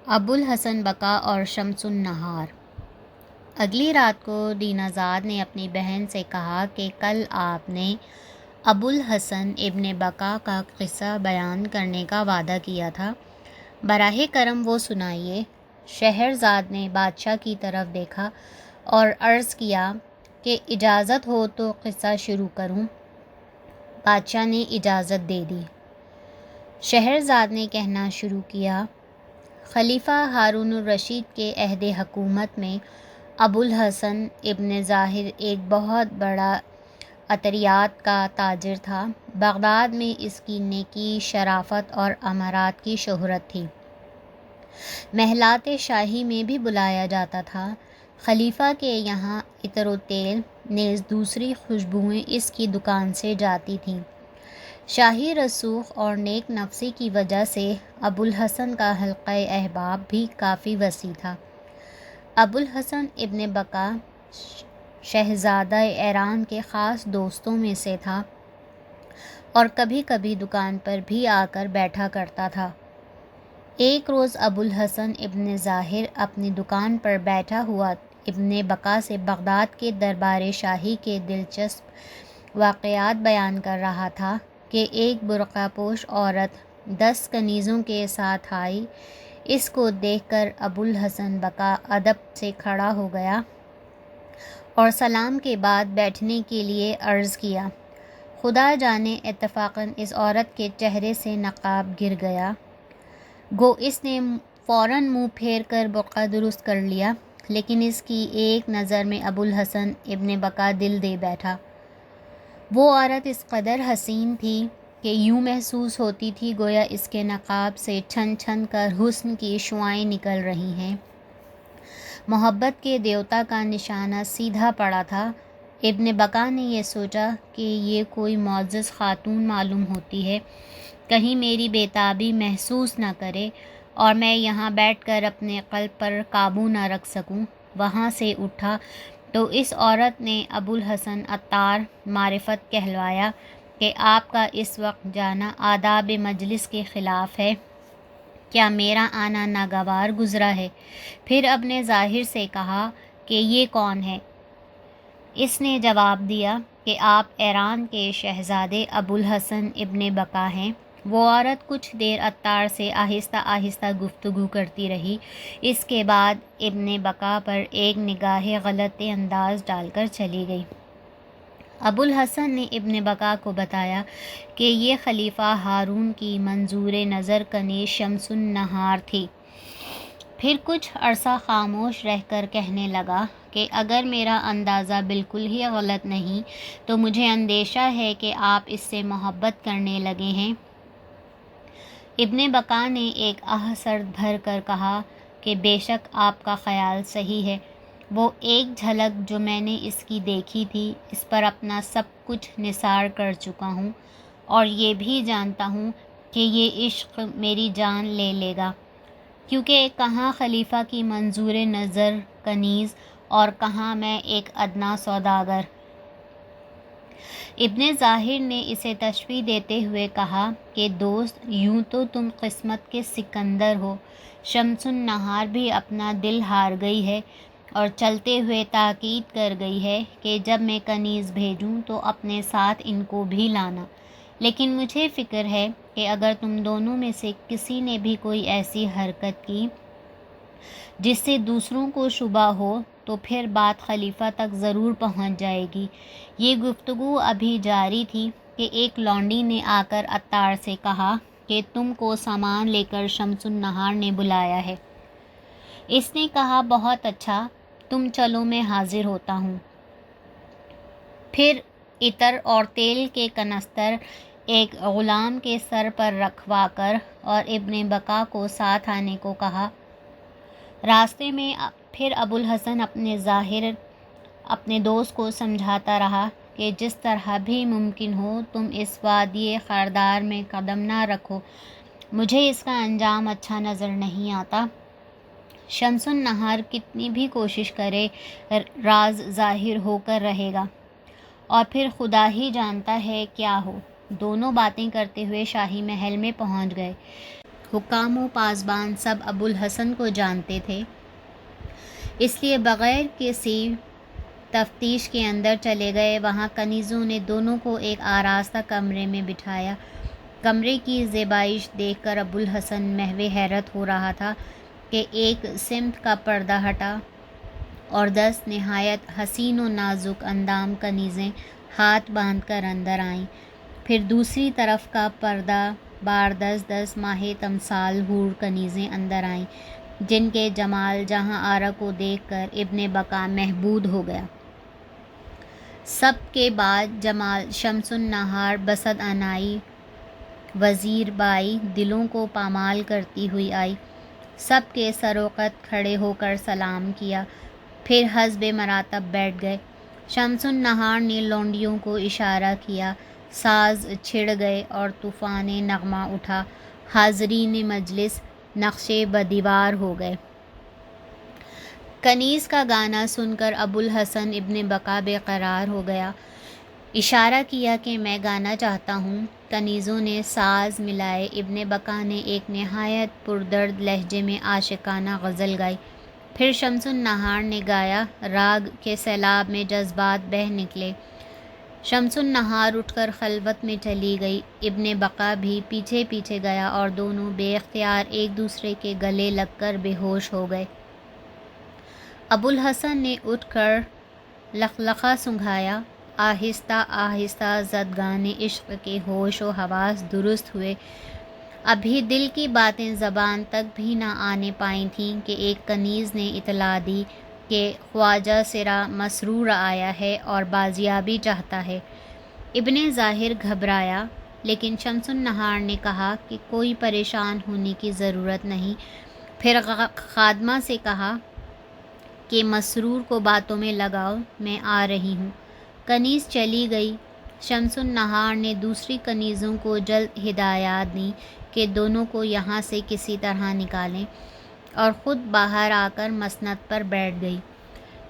ابو الحسن بقا اور شمس النہار۔ اگلی رات کو دینا زاد نے اپنی بہن سے کہا کہ کل آپ نے ابو الحسن ابن بقا کا قصہ بیان کرنے کا وعدہ کیا تھا، براہ کرم وہ سنائیے۔ شہرزاد نے بادشاہ کی طرف دیکھا اور عرض کیا کہ اجازت ہو تو قصہ شروع کروں۔ بادشاہ نے اجازت دے دی۔ شہرزاد نے کہنا شروع کیا، خلیفہ ہارون الرشید کے عہد حکومت میں ابو الحسن ابن ظاہر ایک بہت بڑا عطریات کا تاجر تھا۔ بغداد میں اس کی نیکی، شرافت اور امارات کی شہرت تھی، محلات شاہی میں بھی بلایا جاتا تھا۔ خلیفہ کے یہاں عطر و تیل نیز دوسری خوشبوئیں اس کی دکان سے جاتی تھیں۔ شاہی رسوخ اور نیک نفسی کی وجہ سے ابو الحسن کا حلقہ احباب بھی کافی وسیع تھا۔ ابو الحسن ابن بقا شہزادہ ایران کے خاص دوستوں میں سے تھا اور کبھی کبھی دکان پر بھی آ کر بیٹھا کرتا تھا۔ ایک روز ابو الحسن ابن ظاہر اپنی دکان پر بیٹھا ہوا ابن بقا سے بغداد کے دربار شاہی کے دلچسپ واقعات بیان کر رہا تھا کہ ایک برقع پوش عورت 10 کنیزوں کے ساتھ آئی۔ اس کو دیکھ کر ابو الحسن بقا ادب سے کھڑا ہو گیا اور سلام کے بعد بیٹھنے کے لیے عرض کیا۔ خدا جانے اتفاقاً اس عورت کے چہرے سے نقاب گر گیا، گو اس نے فوراً منہ پھیر کر برقع درست کر لیا، لیکن اس کی ایک نظر میں ابو الحسن ابن بقا دل دے بیٹھا۔ وہ عورت اس قدر حسین تھی کہ یوں محسوس ہوتی تھی گویا اس کے نقاب سے چھن چھن کر حسن کی شعاعیں نکل رہی ہیں۔ محبت کے دیوتا کا نشانہ سیدھا پڑا تھا۔ ابن بقا نے یہ سوچا کہ یہ کوئی معزز خاتون معلوم ہوتی ہے، کہیں میری بےتابی محسوس نہ کرے اور میں یہاں بیٹھ کر اپنے قلب پر قابو نہ رکھ سکوں۔ وہاں سے اٹھا تو اس عورت نے ابو الحسن عطار معرفت کہلوایا کہ آپ کا اس وقت جانا آداب مجلس کے خلاف ہے، کیا میرا آنا ناگوار گزرا ہے؟ پھر اپنے ظاہر سے کہا کہ یہ کون ہے؟ اس نے جواب دیا کہ آپ ایران کے شہزادے ابو الحسن ابن بقا ہیں۔ وہ عورت کچھ دیر عطار سے آہستہ آہستہ گفتگو کرتی رہی، اس کے بعد ابن بقا پر ایک نگاہ غلط انداز ڈال کر چلی گئی۔ ابو الحسن نے ابن بقا کو بتایا کہ یہ خلیفہ ہارون کی منظور نظر کنیز شمس النہار تھی۔ پھر کچھ عرصہ خاموش رہ کر کہنے لگا کہ اگر میرا اندازہ بالکل ہی غلط نہیں تو مجھے اندیشہ ہے کہ آپ اس سے محبت کرنے لگے ہیں۔ ابن بقا نے ایک آہ سرد بھر کر کہا کہ بے شک آپ کا خیال صحیح ہے۔ وہ ایک جھلک جو میں نے اس کی دیکھی تھی، اس پر اپنا سب کچھ نثار کر چکا ہوں اور یہ بھی جانتا ہوں کہ یہ عشق میری جان لے لے گا، کیونکہ کہاں خلیفہ کی منظور نظر کنیز اور کہاں میں ایک ادنا سوداگر۔ ابن ظاہر نے اسے تشبیہ دیتے ہوئے کہا کہ دوست، یوں تو تم قسمت کے سکندر ہو، شمس النہار بھی اپنا دل ہار گئی ہے اور چلتے ہوئے تاکید کر گئی ہے کہ جب میں کنیز بھیجوں تو اپنے ساتھ ان کو بھی لانا، لیکن مجھے فکر ہے کہ اگر تم دونوں میں سے کسی نے بھی کوئی ایسی حرکت کی جس سے دوسروں کو شبہ ہو تو پھر بات خلیفہ تک ضرور پہنچ جائے گی۔ یہ گفتگو ابھی جاری تھی کہ ایک لونڈی نے آ کر عطار سے کہا کہ تم کو سامان لے کر شمس النہار نے بلایا ہے۔ اس نے کہا بہت اچھا، تم چلو میں حاضر ہوتا ہوں۔ پھر عطر اور تیل کے کنستر ایک غلام کے سر پر رکھوا کر اور ابن بقا کو ساتھ آنے کو کہا۔ راستے میں پھر ابو الحسن اپنے دوست کو سمجھاتا رہا کہ جس طرح بھی ممکن ہو تم اس وادی خاردار میں قدم نہ رکھو، مجھے اس کا انجام اچھا نظر نہیں آتا۔ شمس النہار کتنی بھی کوشش کرے راز ظاہر ہو کر رہے گا اور پھر خدا ہی جانتا ہے کیا ہو۔ دونوں باتیں کرتے ہوئے شاہی محل میں پہنچ گئے حکام و پاسبان سب ابوالحسن کو جانتے تھے، اس لیے بغیر کسی تفتیش کے اندر چلے گئے۔ وہاں کنیزوں نے دونوں کو ایک آراستہ کمرے میں بٹھایا۔ کمرے کی زیبائش دیکھ کر ابوالحسن محو حیرت ہو رہا تھا کہ ایک سمت کا پردہ ہٹا اور 10 نہایت حسین و نازک اندام کنیزیں ہاتھ باندھ کر اندر آئیں۔ پھر دوسری طرف کا پردہ بار 10 ماہ تمثال حور کنیزیں اندر آئیں، جن کے جمال جہاں آرا کو دیکھ کر ابن بقا محبود ہو گیا۔ سب کے بعد جمال شمس النہار بسط عنائی وزیر بائی دلوں کو پامال کرتی ہوئی آئی، سب کے سروقت کھڑے ہو کر سلام کیا، پھر حسب مراتب بیٹھ گئے۔ شمس النہار نے لونڈیوں کو اشارہ کیا، ساز چھڑ گئے اور طوفان نغمہ اٹھا، حاضرین مجلس نقشے بدیوار ہو گئے۔ کنیز کا گانا سن کر ابوالحسن ابن بقا بے قرار ہو گیا، اشارہ کیا کہ میں گانا چاہتا ہوں۔ کنیزوں نے ساز ملائے، ابن بقا نے ایک نہایت پردرد لہجے میں عاشقانہ غزل گائی، پھر شمس النہار نے گایا، راگ کے سیلاب میں جذبات بہہ نکلے۔ شمس النہار اٹھ کر خلوت میں چلی گئی، ابن بقا بھی پیچھے پیچھے گیا اور دونوں بے اختیار ایک دوسرے کے گلے لگ کر بے ہوش ہو گئے۔ ابوالحسن نے اٹھ کر لخلخہ سنگھایا، آہستہ آہستہ زدگان عشق کے ہوش و حواس درست ہوئے۔ ابھی دل کی باتیں زبان تک بھی نہ آنے پائی تھیں کہ ایک کنیز نے اطلاع دی کہ خواجہ سرا مسرور آیا ہے اور بازیابی چاہتا ہے۔ ابن ظاہر گھبرایا، لیکن شمس النہار نے کہا کہ کوئی پریشان ہونے کی ضرورت نہیں، پھر خادمہ سے کہا کہ مسرور کو باتوں میں لگاؤ، میں آ رہی ہوں۔ کنیز چلی گئی۔ شمس النہار نے دوسری کنیزوں کو جلد ہدایات دیں کہ دونوں کو یہاں سے کسی طرح نکالیں، اور خود باہر آ کر مسند پر بیٹھ گئی۔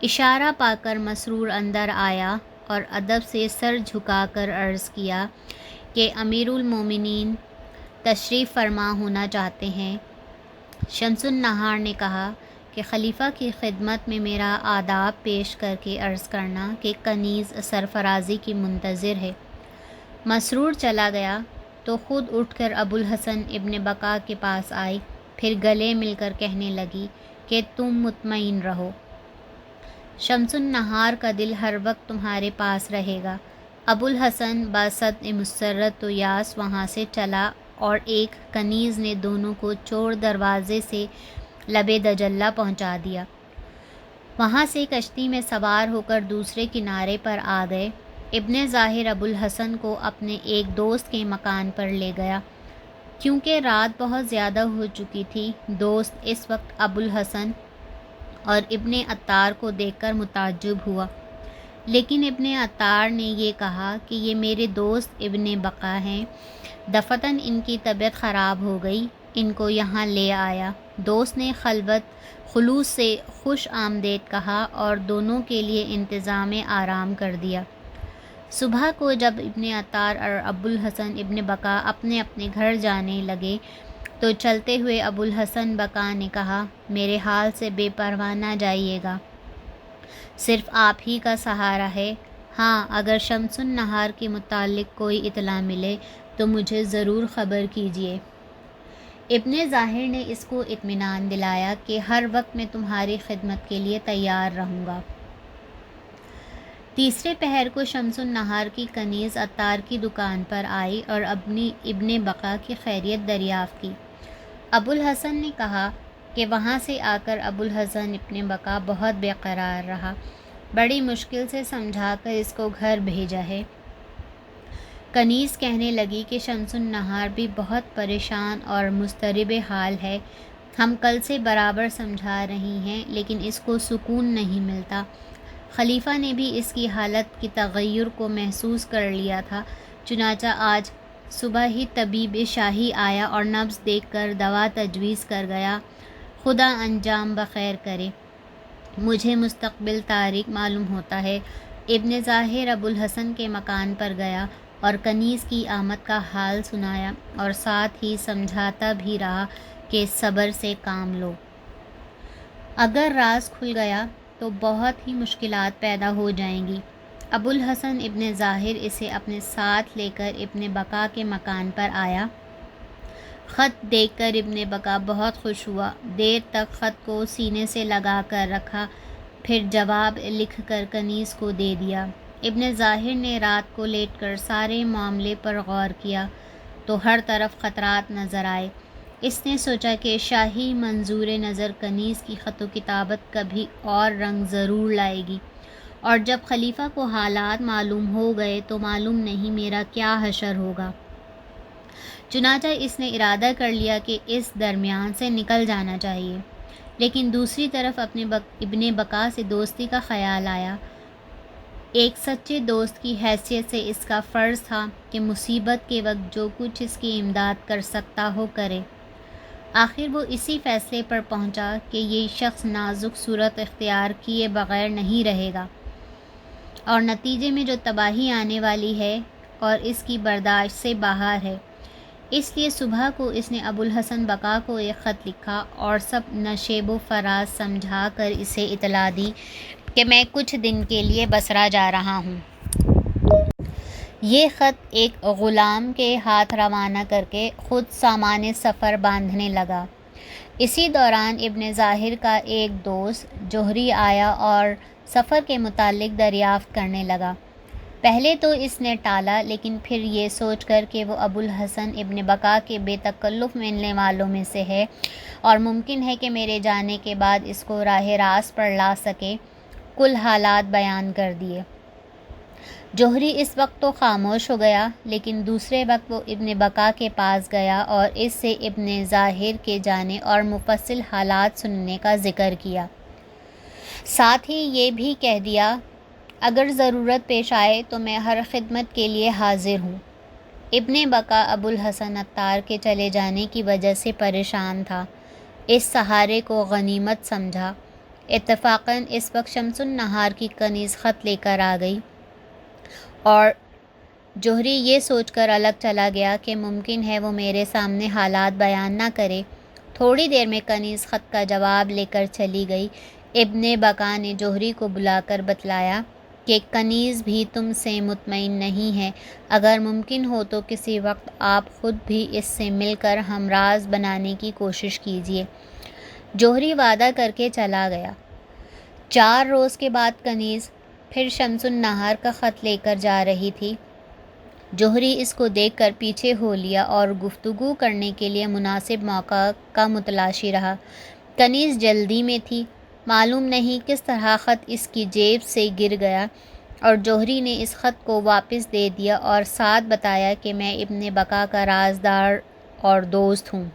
اشارہ پا کر مسرور اندر آیا اور ادب سے سر جھکا کر عرض کیا کہ امیر المومنین تشریف فرما ہونا چاہتے ہیں۔ شمس النہار نے کہا کہ خلیفہ کی خدمت میں میرا آداب پیش کر کے عرض کرنا کہ کنیز سرفرازی کی منتظر ہے۔ مسرور چلا گیا تو خود اٹھ کر ابوالحسن ابن بقا کے پاس آئی، پھر گلے مل کر کہنے لگی کہ تم مطمئن رہو، شمس النہار کا دل ہر وقت تمہارے پاس رہے گا۔ ابوالحسن باسط مسرت و یاس وہاں سے چلا اور ایک کنیز نے دونوں کو چور دروازے سے لب دجلہ پہنچا دیا۔ وہاں سے کشتی میں سوار ہو کر دوسرے کنارے پر آ گئے۔ ابن ظاہر ابوالحسن کو اپنے ایک دوست کے مکان پر لے گیا۔ کیونکہ رات بہت زیادہ ہو چکی تھی، دوست اس وقت ابوالحسن اور ابن عطار کو دیکھ کر متعجب ہوا، لیکن ابن عطار نے یہ کہا کہ یہ میرے دوست ابن بقا ہیں، دفعتاً ان کی طبیعت خراب ہو گئی، ان کو یہاں لے آیا۔ دوست نے خلوص سے خوش آمدید کہا اور دونوں کے لیے انتظام آرام کر دیا۔ صبح کو جب ابن عطار اور ابوالحسن ابن بقا اپنے اپنے گھر جانے لگے تو چلتے ہوئے ابوالحسن بقا نے کہا، میرے حال سے بے پرواہ نہ جائیے گا، صرف آپ ہی کا سہارا ہے۔ ہاں، اگر شمس النہار کے متعلق کوئی اطلاع ملے تو مجھے ضرور خبر کیجیے۔ ابن ظاہر نے اس کو اطمینان دلایا کہ ہر وقت میں تمہاری خدمت کے لیے تیار رہوں گا۔ تیسرے پہر کو شمس النہار کی کنیز عطار کی دکان پر آئی اور ابن بقا کی خیریت دریافت کی۔ ابوالحسن نے کہا کہ وہاں سے آ کر ابوالحسن ابن بقا بہت بے قرار رہا، بڑی مشکل سے سمجھا کر اس کو گھر بھیجا ہے۔ کنیز کہنے لگی کہ شمس النہار بھی بہت پریشان اور مضطرب حال ہے، ہم کل سے برابر سمجھا رہی ہیں لیکن اس کو سکون نہیں ملتا۔ خلیفہ نے بھی اس کی حالت کی تغیر کو محسوس کر لیا تھا، چنانچہ آج صبح ہی طبیب شاہی آیا اور نبض دیکھ کر دوا تجویز کر گیا۔ خدا انجام بخیر کرے، مجھے مستقبل تاریک معلوم ہوتا ہے۔ ابن ظاہر ابوالحسن کے مکان پر گیا اور کنیز کی آمد کا حال سنایا اور ساتھ ہی سمجھاتا بھی رہا کہ صبر سے کام لو۔ اگر راز کھل گیا تو بہت ہی مشکلات پیدا ہو جائیں گی۔ ابوالحسن ابن ظاہر اسے اپنے ساتھ لے کر ابن بکا کے مکان پر آیا۔ خط دیکھ کر ابن بکا بہت خوش ہوا، دیر تک خط کو سینے سے لگا کر رکھا، پھر جواب لکھ کر کنیز کو دے دیا۔ ابن ظاہر نے رات کو لیٹ کر سارے معاملے پر غور کیا تو ہر طرف خطرات نظر آئے۔ اس نے سوچا کہ شاہی منظور نظر کنیز کی خط و کتابت کبھی اور رنگ ضرور لائے گی، اور جب خلیفہ کو حالات معلوم ہو گئے تو معلوم نہیں میرا کیا حشر ہوگا۔ چنانچہ اس نے ارادہ کر لیا کہ اس درمیان سے نکل جانا چاہیے، لیکن دوسری طرف ابن بکا سے دوستی کا خیال آیا۔ ایک سچے دوست کی حیثیت سے اس کا فرض تھا کہ مصیبت کے وقت جو کچھ اس کی امداد کر سکتا ہو کرے۔ آخر وہ اسی فیصلے پر پہنچا کہ یہ شخص نازک صورت اختیار کیے بغیر نہیں رہے گا، اور نتیجے میں جو تباہی آنے والی ہے اور اس کی برداشت سے باہر ہے۔ اس لیے صبح کو اس نے ابوالحسن بکا کو ایک خط لکھا اور سب نشیب و فراز سمجھا کر اسے اطلاع دی کہ میں کچھ دن کے لیے بصرہ جا رہا ہوں۔ یہ خط ایک غلام کے ہاتھ روانہ کر کے خود سامان سفر باندھنے لگا۔ اسی دوران ابن ظاہر کا ایک دوست جوہری آیا اور سفر کے متعلق دریافت کرنے لگا۔ پہلے تو اس نے ٹالا، لیکن پھر یہ سوچ کر کہ وہ ابوالحسن ابن بکا کے بے تکلف ملنے والوں میں سے ہے اور ممکن ہے کہ میرے جانے کے بعد اس کو راہ راست پر لا سکے، کل حالات بیان کر دیے۔ جوہری اس وقت تو خاموش ہو گیا، لیکن دوسرے وقت وہ ابن بکا کے پاس گیا اور اس سے ابن ظاہر کے جانے اور مفصل حالات سننے کا ذکر کیا۔ ساتھ ہی یہ بھی کہہ دیا اگر ضرورت پیش آئے تو میں ہر خدمت کے لیے حاضر ہوں۔ ابن بکا ابوالحسن عطار کے چلے جانے کی وجہ سے پریشان تھا، اس سہارے کو غنیمت سمجھا۔ اتفاقاً اس وقت شمس النہار کی کنیز خط لے کر آ گئی اور جوہری یہ سوچ کر الگ چلا گیا کہ ممکن ہے وہ میرے سامنے حالات بیان نہ کرے۔ تھوڑی دیر میں کنیز خط کا جواب لے کر چلی گئی۔ ابن بکا نے جوہری کو بلا کر بتلایا کہ کنیز بھی تم سے مطمئن نہیں ہے، اگر ممکن ہو تو کسی وقت آپ خود بھی اس سے مل کر ہمراز بنانے کی کوشش کیجیے۔ جوہری وعدہ کر کے چلا گیا۔ 4 روز کے بعد کنیز پھر شمس النہار کا خط لے کر جا رہی تھی۔ جوہری اس کو دیکھ کر پیچھے ہو لیا اور گفتگو کرنے کے لیے مناسب موقع کا متلاشی رہا۔ کنیز جلدی میں تھی، معلوم نہیں کس طرح خط اس کی جیب سے گر گیا اور جوہری نے اس خط کو واپس دے دیا اور ساتھ بتایا کہ میں ابن بکا کا رازدار اور دوست ہوں۔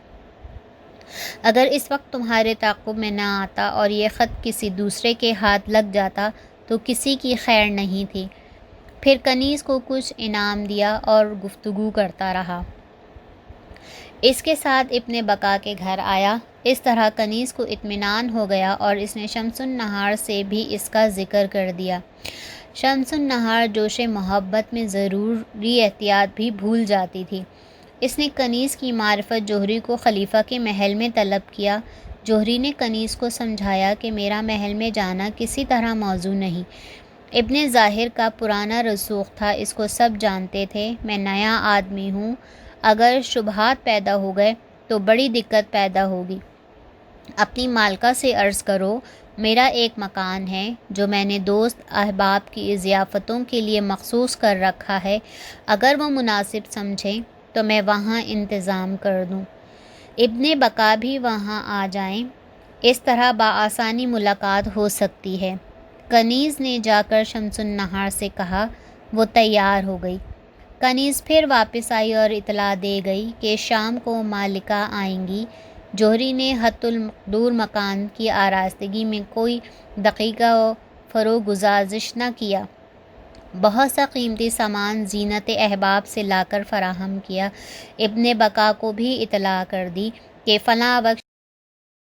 اگر اس وقت تمہارے تعاقب میں نہ آتا اور یہ خط کسی دوسرے کے ہاتھ لگ جاتا تو کسی کی خیر نہیں تھی۔ پھر کنیز کو کچھ انعام دیا اور گفتگو کرتا رہا۔ اس کے ساتھ ابن بکا کے گھر آیا۔ اس طرح کنیز کو اطمینان ہو گیا اور اس نے شمس النہار سے بھی اس کا ذکر کر دیا۔ شمس النہار جوش محبت میں ضروری احتیاط بھی بھول جاتی تھی۔ اس نے کنیز کی معرفت جوہری کو خلیفہ کے محل میں طلب کیا۔ جوہری نے کنیز کو سمجھایا کہ میرا محل میں جانا کسی طرح موزوں نہیں۔ ابن ظاہر کا پرانا رسوخ تھا، اس کو سب جانتے تھے، میں نیا آدمی ہوں، اگر شبہات پیدا ہو گئے تو بڑی دقت پیدا ہوگی۔ اپنی مالکہ سے عرض کرو میرا ایک مکان ہے جو میں نے دوست احباب کی ضیافتوں کے لیے مخصوص کر رکھا ہے، اگر وہ مناسب سمجھیں تو میں وہاں انتظام کر دوں، ابن بکا بھی وہاں آ جائیں، اس طرح بآسانی ملاقات ہو سکتی ہے۔ کنیز نے جا کر شمس النہار سے کہا، وہ تیار ہو گئی۔ کنیز پھر واپس آئی اور اطلاع دے گئی کہ شام کو مالکہ آئیں گی۔ جوہری نے حت المقدور مکان کی آراستگی میں کوئی دقیقہ فروگزارش نہ کیا، بہت سا قیمتی سامان زینت احباب سے لا کر فراہم کیا۔ ابن بکا کو بھی اطلاع کر دی کہ فلاں وقت